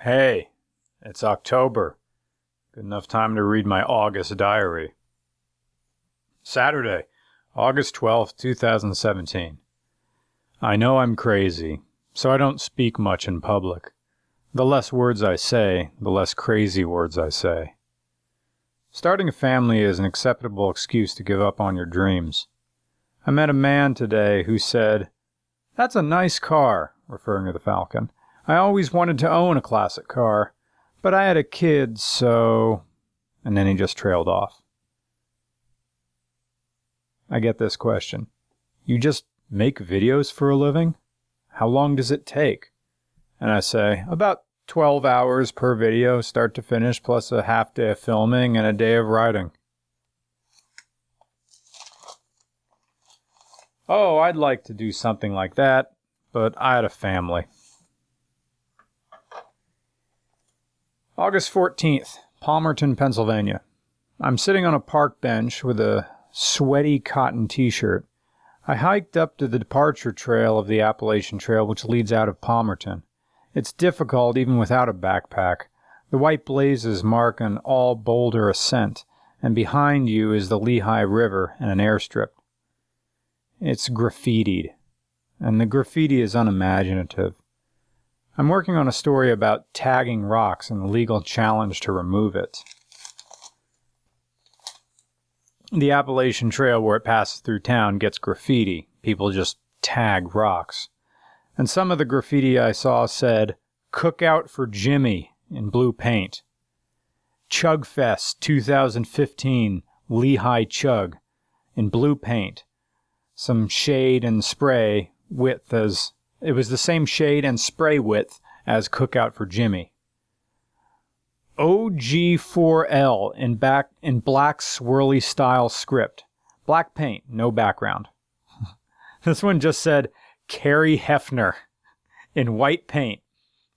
Hey, it's October. Good enough time to read my August diary. Saturday, August 12th, 2017. I know I'm crazy, so I don't speak much in public. The less words I say, the less crazy words I say. Starting a family is an acceptable excuse to give up on your dreams. I met a man today who said, "That's a nice car," referring to the Falcon. "I always wanted to own a classic car, but I had a kid, so..." And then he just trailed off. I get this question. You just make videos for a living? How long does it take? And I say, about 12 hours per video, start to finish, plus a half day of filming and a day of writing. Oh, I'd like to do something like that, but I had a family. August 14th, Palmerton, Pennsylvania. I'm sitting on a park bench with a sweaty cotton t-shirt. I hiked up to the departure trail of the Appalachian Trail, which leads out of Palmerton. It's difficult even without a backpack. The white blazes mark an all-boulder ascent, and behind you is the Lehigh River and an airstrip. It's graffitied, and the graffiti is unimaginative. I'm working on a story about tagging rocks and the legal challenge to remove it. The Appalachian Trail, where it passes through town, gets graffiti. People just tag rocks. And some of the graffiti I saw said, "Cookout for Jimmy," in blue paint. "Chugfest 2015, Lehigh Chug," in blue paint. Some shade and spray width as... It was the same shade and spray width as Cookout for Jimmy. OG4L in black swirly style script. Black paint, no background. This one just said Carrie Hefner in white paint,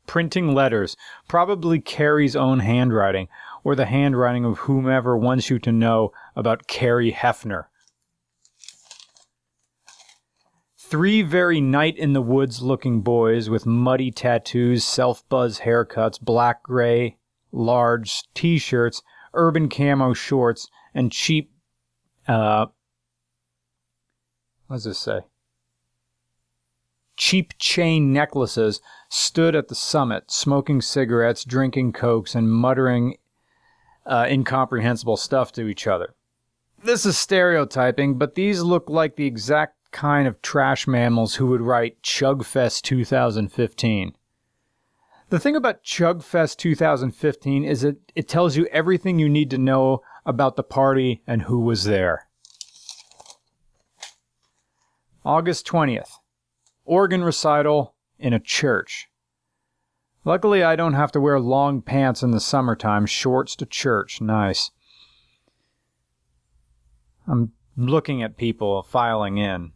printing letters, probably Carrie's own handwriting, or the handwriting of whomever wants you to know about Carrie Hefner. 3 very night-in-the-woods looking boys with muddy tattoos, self-buzz haircuts, black-gray, large t-shirts, urban camo shorts, and cheap, what does this say? Cheap chain necklaces stood at the summit, smoking cigarettes, drinking cokes, and muttering incomprehensible stuff to each other. This is stereotyping, but these look like the exact kind of trash mammals who would write Chugfest 2015. The thing about Chugfest 2015 is it tells you everything you need to know about the party and who was there. August 20th. Organ recital in a church. Luckily, I don't have to wear long pants in the summertime. Shorts to church. Nice. I'm looking at people filing in.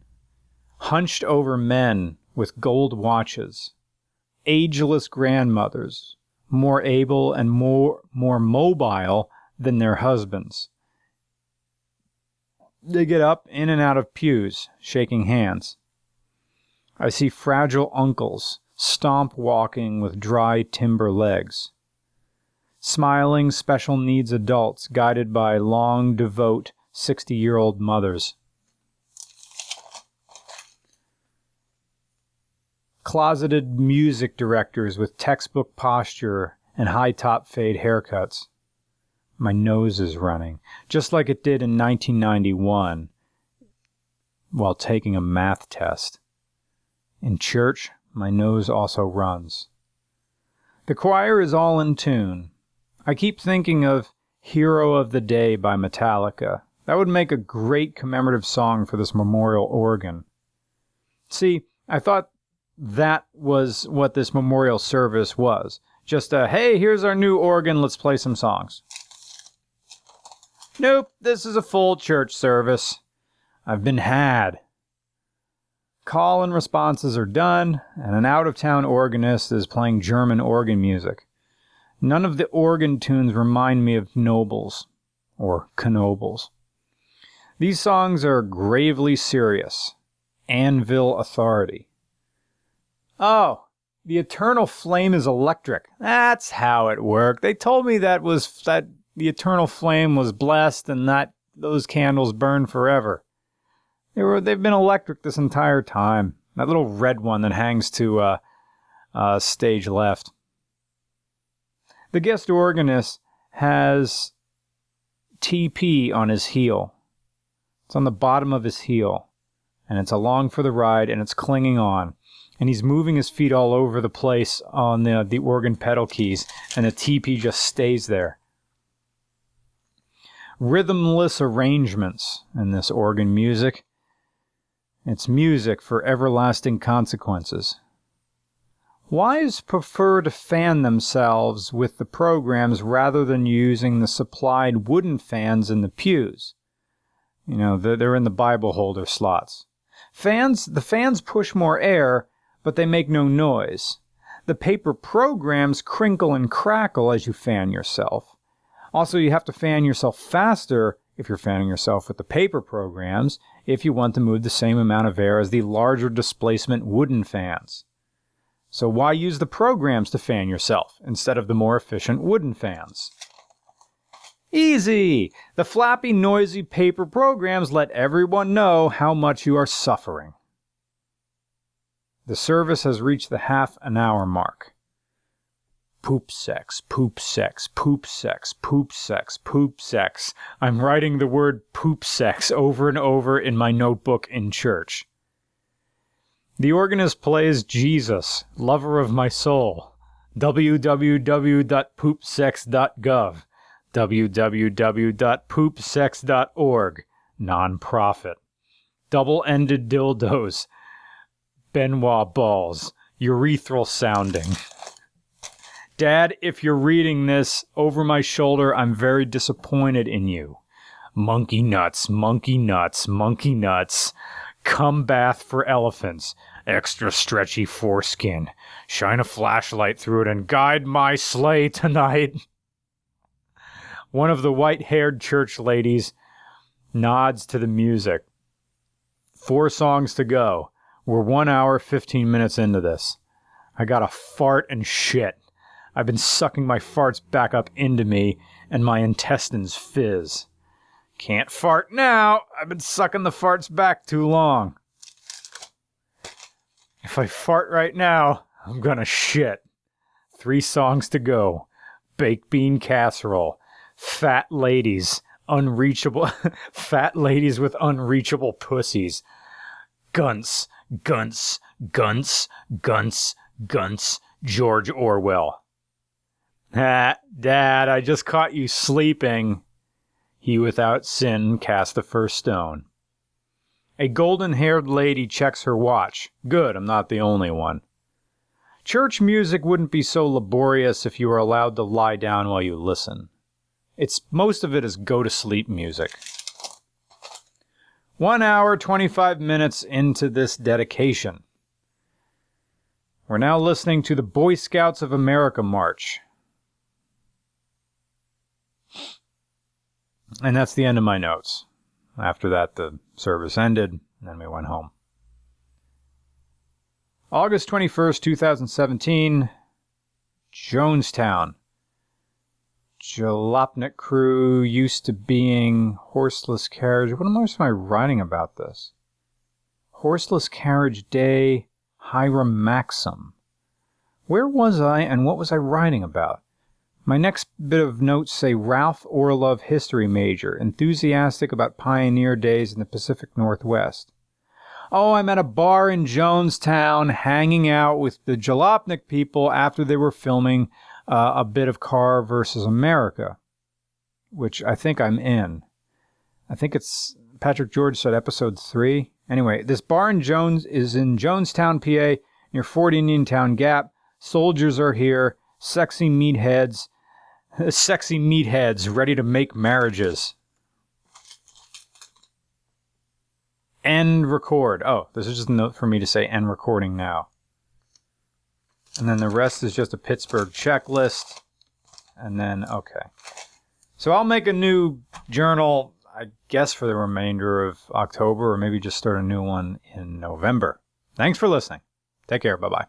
Hunched over men with gold watches. Ageless grandmothers, more able and more mobile than their husbands. They get up in and out of pews, shaking hands. I see fragile uncles, stomp walking with dry timber legs. Smiling special needs adults guided by long, devout 60-year-old mothers. Closeted music directors with textbook posture and high-top fade haircuts. My nose is running, just like it did in 1991 while taking a math test. In church, my nose also runs. The choir is all in tune. I keep thinking of Hero of the Day by Metallica. That would make a great commemorative song for this memorial organ. See, I thought that was what this memorial service was. Just a, hey, here's our new organ, let's play some songs. Nope, this is a full church service. I've been had. Call and responses are done, and an out-of-town organist is playing German organ music. None of the organ tunes remind me of nobles, or knobles. These songs are gravely serious. Anvil Authority. Oh, The eternal flame is electric. That's how it worked. They told me that the eternal flame was blessed and that those candles burn forever. They've been electric this entire time. That little red one that hangs to stage left. The guest organist has TP on his heel. It's on the bottom of his heel. And it's along for the ride, and it's clinging on. And he's moving his feet all over the place on the organ pedal keys, and the TP just stays there. Rhythmless arrangements in this organ music. It's music for everlasting consequences. Wives prefer to fan themselves with the programs rather than using the supplied wooden fans in the pews. You know, they're in the Bible holder slots. The fans push more air, but they make no noise. The paper programs crinkle and crackle as you fan yourself. Also, you have to fan yourself faster if you're fanning yourself with the paper programs if you want to move the same amount of air as the larger displacement wooden fans. So why use the programs to fan yourself instead of the more efficient wooden fans? Easy! The flappy, noisy paper programs let everyone know how much you are suffering. The service has reached the half-an-hour mark. Poop sex, poop sex, poop sex, poop sex, poop sex. I'm writing the word poop sex over and over in my notebook in church. The organist plays Jesus, lover of my soul. www.poopsex.gov. www.poopsex.org. Non-profit. Double-ended dildos. Benoit balls. Urethral sounding. Dad, if you're reading this over my shoulder, I'm very disappointed in you. Monkey nuts, monkey nuts, monkey nuts. Cum bath for elephants. Extra stretchy foreskin. Shine a flashlight through it and guide my sleigh tonight. One of the white-haired church ladies nods to the music. 4 songs to go. We're 1 hour, 15 minutes into this. I gotta fart and shit. I've been sucking my farts back up into me, and my intestines fizz. Can't fart now. I've been sucking the farts back too long. If I fart right now, I'm gonna shit. 3 songs to go. Baked bean casserole. Fat ladies. Unreachable. Fat ladies with unreachable pussies. Gunts. Gunts. Gunts. Gunts. Gunts. George Orwell. Dad, I just caught you sleeping. He without sin cast the first stone. A golden-haired lady checks her watch. Good, I'm not the only one. Church music wouldn't be so laborious if you were allowed to lie down while you listen. Most of it is go-to-sleep music. 1 hour, 25 minutes into this dedication. We're now listening to the Boy Scouts of America March. And that's the end of my notes. After that, the service ended, and then we went home. August 21st, 2017, Jonestown. Jalopnik crew used to being horseless carriage. What am I writing about this? Horseless carriage day, Hiram Maxim. Where was I and what was I writing about? My next bit of notes say Ralph Orlov history major, enthusiastic about pioneer days in the Pacific Northwest. Oh, I'm at a bar in Jonestown hanging out with the Jalopnik people after they were filming a bit of Car versus America, which I think I'm in. I think it's, Patrick George said episode 3. Anyway, this bar in is in Jonestown, PA, near Fort Indian Town Gap. Soldiers are here, sexy meatheads ready to make marriages. End record. Oh, this is just a note for me to say end recording now. And then the rest is just a Pittsburgh checklist. And then, okay. So I'll make a new journal, I guess, for the remainder of October, or maybe just start a new one in November. Thanks for listening. Take care. Bye-bye.